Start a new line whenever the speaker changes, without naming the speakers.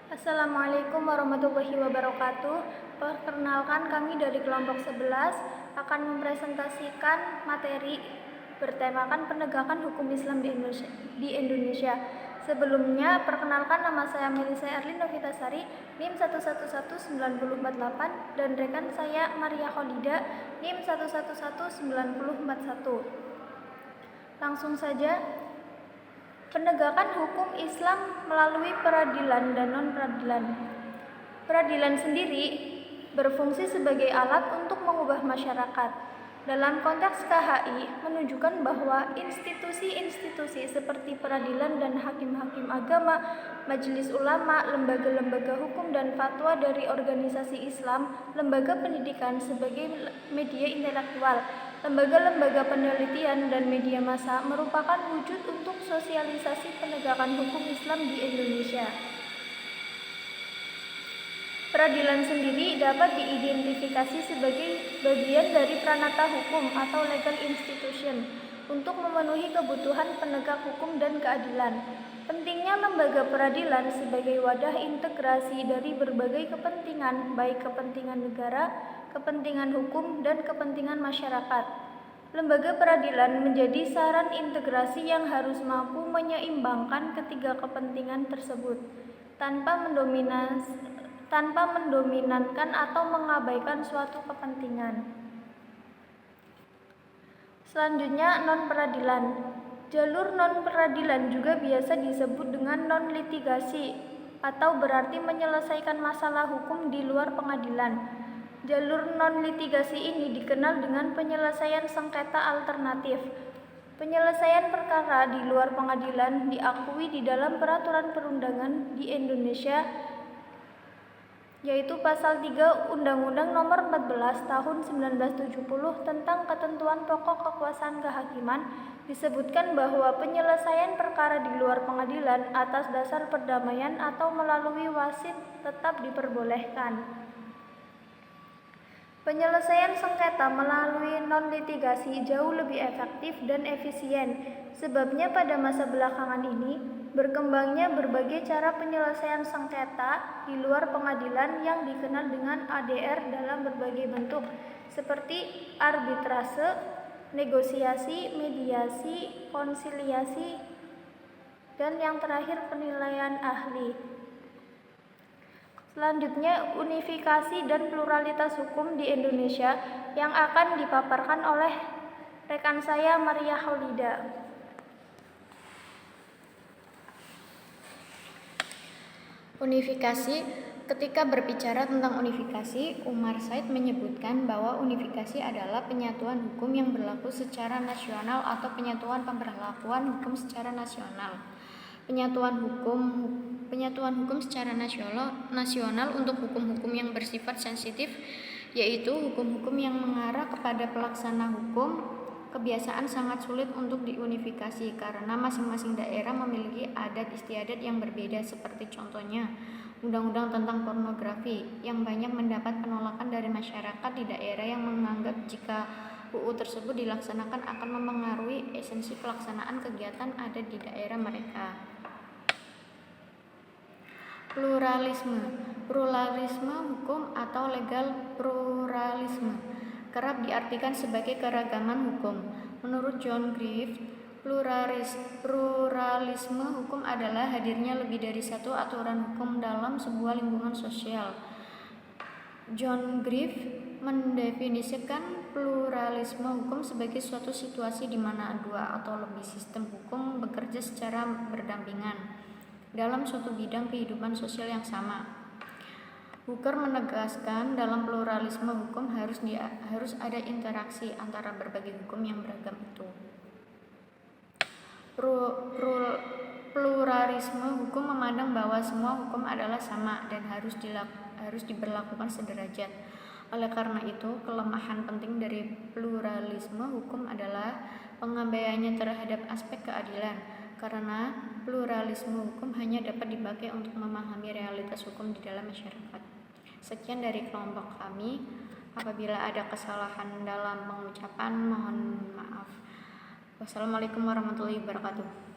Assalamualaikum warahmatullahi wabarakatuh. Perkenalkan, kami dari kelompok 11 akan mempresentasikan materi bertemakan penegakan hukum Islam di Indonesia. Sebelumnya, perkenalkan, nama saya Melisa Erlin Novitasari, NIM 1119048, dan rekan saya Maria Kholida, NIM 1119041. Langsung saja. Penegakan hukum Islam melalui peradilan dan non-peradilan. Peradilan sendiri berfungsi sebagai alat untuk mengubah masyarakat. Dalam konteks KHI, menunjukkan bahwa institusi-institusi seperti peradilan dan hakim-hakim agama, majelis ulama, lembaga-lembaga hukum dan fatwa dari organisasi Islam, lembaga pendidikan sebagai media intelektual, lembaga-lembaga penelitian dan media massa merupakan wujud untuk sosialisasi penegakan hukum Islam di Indonesia. Peradilan sendiri dapat diidentifikasi sebagai bagian dari pranata hukum atau legal institution untuk memenuhi kebutuhan penegak hukum dan keadilan. Pentingnya lembaga peradilan sebagai wadah integrasi dari berbagai kepentingan, baik kepentingan negara, kepentingan hukum, dan kepentingan masyarakat. Lembaga peradilan menjadi saran integrasi yang harus mampu menyeimbangkan ketiga kepentingan tersebut tanpa mendominankan atau mengabaikan suatu kepentingan. Selanjutnya, non-peradilan. Jalur non-peradilan juga biasa disebut dengan non-litigasi atau berarti menyelesaikan masalah hukum di luar pengadilan. Jalur non-litigasi ini dikenal dengan penyelesaian sengketa alternatif. Penyelesaian perkara di luar pengadilan diakui di dalam peraturan perundangan di Indonesia, yaitu Pasal 3 Undang-Undang Nomor 14 Tahun 1970 tentang Ketentuan Pokok Kekuasaan Kehakiman. Disebutkan bahwa penyelesaian perkara di luar pengadilan atas dasar perdamaian atau melalui wasit tetap diperbolehkan. Penyelesaian sengketa melalui non-litigasi jauh lebih efektif dan efisien. Sebabnya pada masa belakangan ini berkembangnya berbagai cara penyelesaian sengketa di luar pengadilan yang dikenal dengan ADR dalam berbagai bentuk, seperti arbitrase, negosiasi, mediasi, konsiliasi, dan yang terakhir penilaian ahli. Selanjutnya, unifikasi dan pluralitas hukum di Indonesia yang akan dipaparkan oleh rekan saya Maria Kholida.
Unifikasi. Ketika berbicara tentang unifikasi, Umar Said menyebutkan bahwa unifikasi adalah penyatuan hukum yang berlaku secara nasional atau penyatuan pemberlakuan hukum secara nasional. Penyatuan hukum secara nasional untuk hukum-hukum yang bersifat sensitif, yaitu hukum-hukum yang mengarah kepada pelaksana hukum, kebiasaan sangat sulit untuk diunifikasi karena masing-masing daerah memiliki adat istiadat yang berbeda, seperti contohnya Undang-Undang tentang pornografi yang banyak mendapat penolakan dari masyarakat di daerah yang menganggap jika UU tersebut dilaksanakan akan memengaruhi esensi pelaksanaan kegiatan adat di daerah mereka. Pluralisme hukum atau legal pluralisme kerap diartikan sebagai keragaman hukum. Menurut John Griff, pluralisme hukum adalah hadirnya lebih dari satu aturan hukum dalam sebuah lingkungan sosial. John Griff mendefinisikan pluralisme hukum sebagai suatu situasi di mana dua atau lebih sistem hukum bekerja secara berdampingan dalam suatu bidang kehidupan sosial yang sama. Hooker menegaskan dalam pluralisme hukum harus ada interaksi antara berbagai hukum yang beragam itu. Pluralisme hukum memandang bahwa semua hukum adalah sama dan harus diberlakukan sederajat. Oleh karena itu, kelemahan penting dari pluralisme hukum adalah pengabaiannya terhadap aspek keadilan, karena pluralisme hukum hanya dapat dipakai untuk memahami realitas hukum di dalam masyarakat. Sekian dari kelompok kami. Apabila ada kesalahan dalam pengucapan, mohon maaf. Wassalamualaikum warahmatullahi wabarakatuh.